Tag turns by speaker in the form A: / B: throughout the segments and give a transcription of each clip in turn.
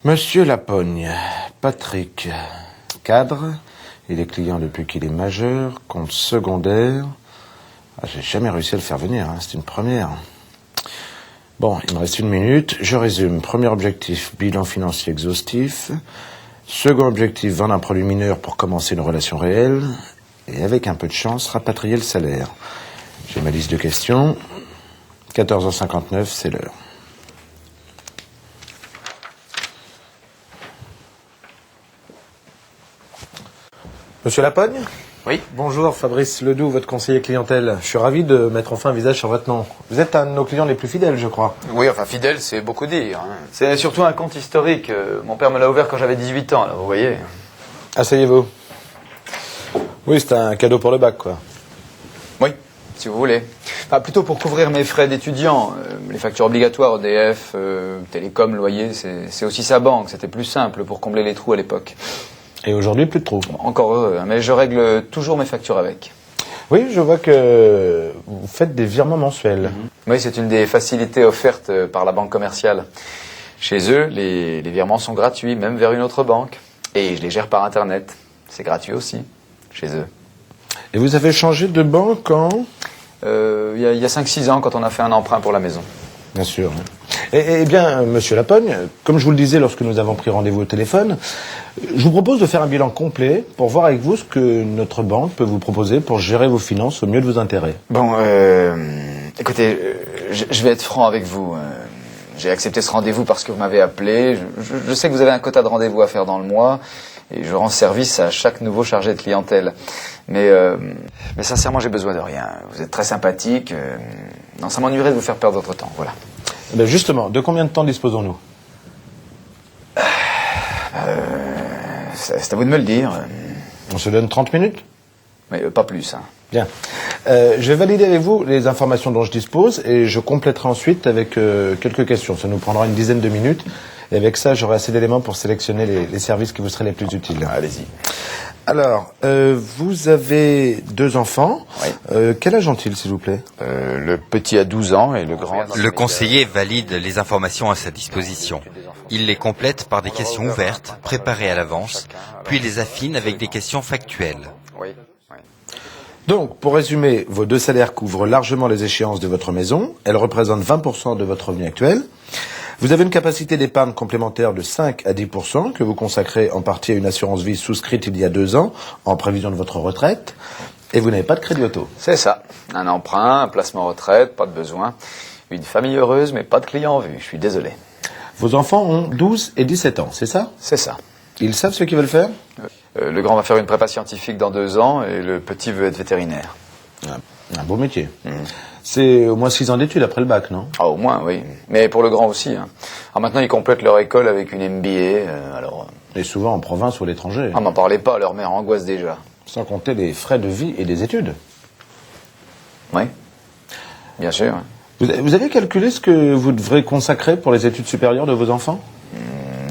A: Monsieur Lapogne, Patrick, cadre, il est client depuis qu'il est majeur, compte secondaire. Ah, j'ai jamais réussi à le faire venir, c'est une première. Bon, il me reste 1 minute, je résume. Premier objectif, bilan financier exhaustif. Second objectif, vendre un produit mineur pour commencer une relation réelle. Et avec un peu de chance, rapatrier le salaire. J'ai ma liste de questions. 14h59, c'est l'heure. Monsieur Lapogne ?
B: Oui.
A: Bonjour, Fabrice Ledoux, votre conseiller clientèle. Je suis ravi de mettre enfin un visage sur votre nom. Vous êtes un de nos clients les plus fidèles, je crois.
B: Oui, enfin fidèle, c'est beaucoup dire. C'est surtout un compte historique. Mon père me l'a ouvert quand j'avais 18 ans, là, vous voyez.
A: Asseyez-vous. Oui, c'est un cadeau pour le bac, quoi.
B: Oui, si vous voulez. Enfin, plutôt pour couvrir mes frais d'étudiant. Les factures obligatoires, EDF, télécom, loyer, c'est aussi sa banque. C'était plus simple pour combler les trous à l'époque.
A: Et aujourd'hui, plus de trous.
B: Encore heureux, mais je règle toujours mes factures avec.
A: Oui, je vois que vous faites des virements mensuels.
B: Oui, c'est une des facilités offertes par la banque commerciale. Chez eux, les virements sont gratuits, même vers une autre banque. Et je les gère par Internet. C'est gratuit aussi, chez eux.
A: Et vous avez changé de banque quand ?
B: Il y a 5-6 ans, quand on a fait un emprunt pour la maison.
A: Bien sûr. Eh bien, monsieur Lapogne, comme je vous le disais lorsque nous avons pris rendez-vous au téléphone, je vous propose de faire un bilan complet pour voir avec vous ce que notre banque peut vous proposer pour gérer vos finances au mieux de vos intérêts.
B: Bon, écoutez, je vais être franc avec vous. J'ai accepté ce rendez-vous parce que vous m'avez appelé. Je sais que vous avez un quota de rendez-vous à faire dans le mois et je rends service à chaque nouveau chargé de clientèle. Mais sincèrement, j'ai besoin de rien. Vous êtes très sympathique. Non, ça m'ennuierait de vous faire perdre votre temps, voilà.
A: Eh bien justement, de combien de temps disposons-nous ?
B: C'est à vous de me le dire.
A: On se donne 30 minutes ?
B: Mais pas plus, hein.
A: Bien. Je vais valider avec vous les informations dont je dispose et je compléterai ensuite avec quelques questions. Ça nous prendra une dizaine de minutes. Et avec ça, j'aurai assez d'éléments pour sélectionner les services qui vous seraient les plus utiles.
B: Allez-y.
A: Alors, vous avez 2 enfants.
B: Oui.
A: Quel âge ont-ils, s'il vous plaît ?
B: Le petit a 12 ans et le grand...
C: Le conseiller valide les informations à sa disposition. Il les complète par des questions ouvertes, préparées à l'avance, puis les affine avec des questions factuelles.
B: Oui.
A: Donc, pour résumer, vos 2 salaires couvrent largement les échéances de votre maison. Elles représentent 20% de votre revenu actuel. Vous avez une capacité d'épargne complémentaire de 5 à 10% que vous consacrez en partie à une assurance vie souscrite il y a 2 ans en prévision de votre retraite. Et vous n'avez pas de crédit auto.
B: C'est ça. Un emprunt, un placement retraite, pas de besoin. Une famille heureuse, mais pas de clients en vue. Je suis désolé.
A: Vos enfants ont 12 et 17 ans, c'est ça ?
B: C'est ça.
A: Ils savent ce qu'ils veulent faire ?
B: Le grand va faire une prépa scientifique dans 2 ans et le petit veut être vétérinaire.
A: Un beau métier. C'est au moins 6 ans d'études après le bac, non ?
B: Ah, au moins, oui. Mais pour le grand aussi. Hein. Alors maintenant, ils complètent leur école avec une MBA.
A: Et souvent en province ou à l'étranger.
B: Ah, m'en parlez pas, leur mère angoisse déjà.
A: Sans compter les frais de vie et des études.
B: Oui, bien sûr.
A: Vous avez calculé ce que vous devrez consacrer pour les études supérieures de vos enfants ?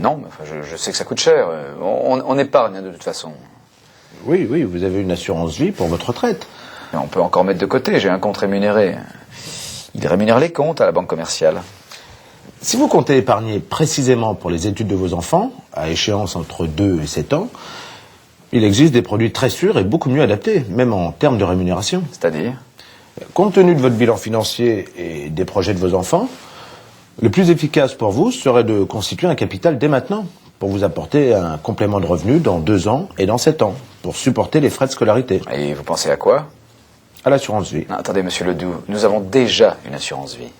B: Non, mais enfin, je sais que ça coûte cher. On épargne, hein, de toute façon.
A: Oui, vous avez une assurance vie pour votre retraite.
B: Mais on peut encore mettre de côté, j'ai un compte rémunéré. Il rémunère les comptes à la banque commerciale.
A: Si vous comptez épargner précisément pour les études de vos enfants, à échéance entre 2 et 7 ans, il existe des produits très sûrs et beaucoup mieux adaptés, même en termes de rémunération.
B: C'est-à-dire ?
A: Compte tenu de votre bilan financier et des projets de vos enfants, le plus efficace pour vous serait de constituer un capital dès maintenant, pour vous apporter un complément de revenu dans 2 ans et dans 7 ans, pour supporter les frais de scolarité.
B: Et vous pensez à quoi ?
A: À l'assurance vie.
B: Non, attendez, monsieur Ledoux, nous avons déjà une assurance vie.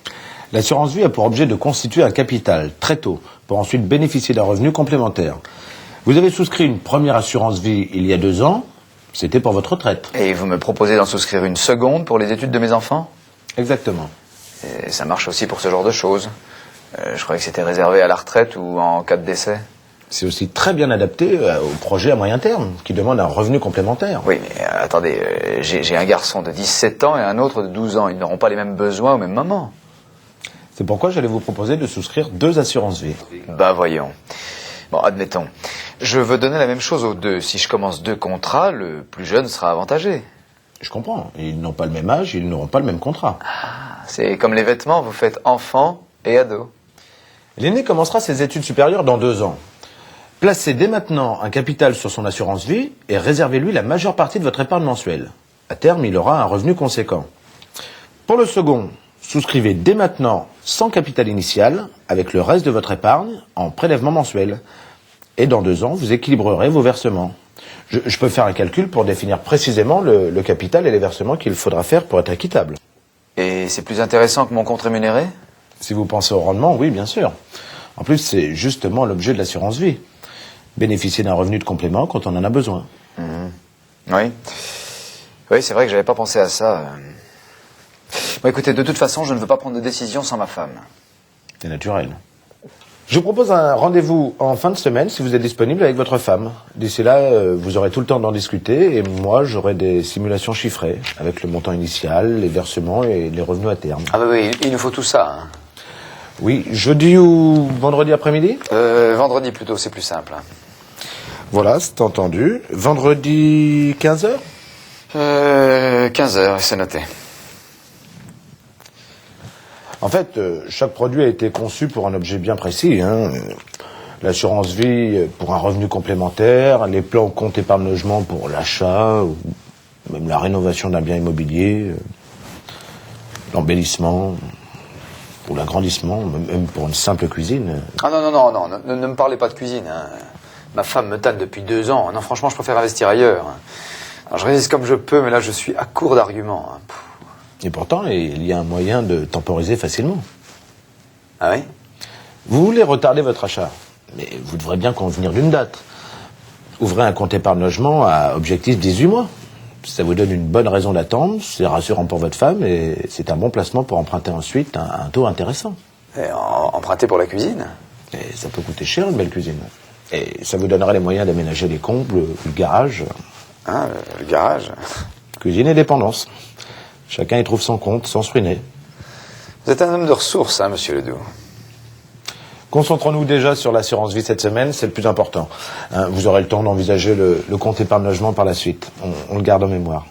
A: L'assurance vie a pour objet de constituer un capital très tôt, pour ensuite bénéficier d'un revenu complémentaire. Vous avez souscrit une première assurance vie il y a 2 ans, c'était pour votre retraite.
B: Et vous me proposez d'en souscrire une seconde pour les études de mes enfants ?
A: Exactement.
B: Et ça marche aussi pour ce genre de choses. Je croyais que c'était réservé à la retraite ou en cas de décès.
A: C'est aussi très bien adapté aux projets à moyen terme, qui demandent un revenu complémentaire.
B: Oui, mais attendez, j'ai un garçon de 17 ans et un autre de 12 ans. Ils n'auront pas les mêmes besoins au même moment.
A: C'est pourquoi j'allais vous proposer de souscrire 2 assurances vie.
B: Bah voyons. Bon, admettons. Je veux donner la même chose aux 2. Si je commence 2 contrats, le plus jeune sera avantagé.
A: Je comprends. Ils n'ont pas le même âge, ils n'auront pas le même contrat.
B: C'est comme les vêtements, vous faites enfant et ado.
A: L'aîné commencera ses études supérieures dans 2 ans. Placez dès maintenant un capital sur son assurance vie et réservez-lui la majeure partie de votre épargne mensuelle. À terme, il aura un revenu conséquent. Pour le second, souscrivez dès maintenant sans capital initial avec le reste de votre épargne en prélèvement mensuel. Et dans 2 ans, vous équilibrerez vos versements. Je peux faire un calcul pour définir précisément le capital et les versements qu'il faudra faire pour être équitable.
B: Et c'est plus intéressant que mon compte rémunéré?
A: Si vous pensez au rendement, oui, bien sûr. En plus, c'est justement l'objet de l'assurance vie. Bénéficier d'un revenu de complément quand on en a besoin.
B: Oui. Oui, c'est vrai que j'avais pas pensé à ça. Bon, écoutez, de toute façon, je ne veux pas prendre de décision sans ma femme.
A: C'est naturel. Je vous propose un rendez-vous en fin de semaine si vous êtes disponible avec votre femme. D'ici là, vous aurez tout le temps d'en discuter et moi, j'aurai des simulations chiffrées avec le montant initial, les versements et les revenus à terme.
B: Ah bah oui, il nous faut tout ça. Hein.
A: Oui, jeudi ou vendredi après-midi ?
B: Vendredi plutôt, c'est plus simple.
A: Voilà, c'est entendu. Vendredi 15h ?
B: 15h, c'est noté.
A: En fait, chaque produit a été conçu pour un objet bien précis. Hein. L'assurance vie pour un revenu complémentaire, les plans compte épargne logement pour l'achat, ou même la rénovation d'un bien immobilier, l'embellissement, ou l'agrandissement, même pour une simple cuisine.
B: Ah non, ne me parlez pas de cuisine. Hein. Ma femme me tanne depuis 2 ans. Non, franchement, je préfère investir ailleurs. Alors, je résiste comme je peux, mais là, je suis à court d'arguments. Hein.
A: Et pourtant, il y a un moyen de temporiser facilement.
B: Ah oui ?
A: Vous voulez retarder votre achat, mais vous devrez bien convenir d'une date. Ouvrez un compte épargne logement à objectif 18 mois. Ça vous donne une bonne raison d'attendre, c'est rassurant pour votre femme et c'est un bon placement pour emprunter ensuite un taux intéressant.
B: Et emprunter pour la cuisine ?
A: Et ça peut coûter cher une belle cuisine. Et ça vous donnerait les moyens d'aménager les combles, le garage.
B: Ah, le garage ?
A: Cuisine et dépendance. Chacun y trouve son compte sans se ruiner.
B: Vous êtes un homme de ressources, hein, monsieur Ledoux.
A: Concentrons-nous déjà sur l'assurance vie cette semaine, c'est le plus important. Vous aurez le temps d'envisager le compte épargne logement par la suite. On le garde en mémoire.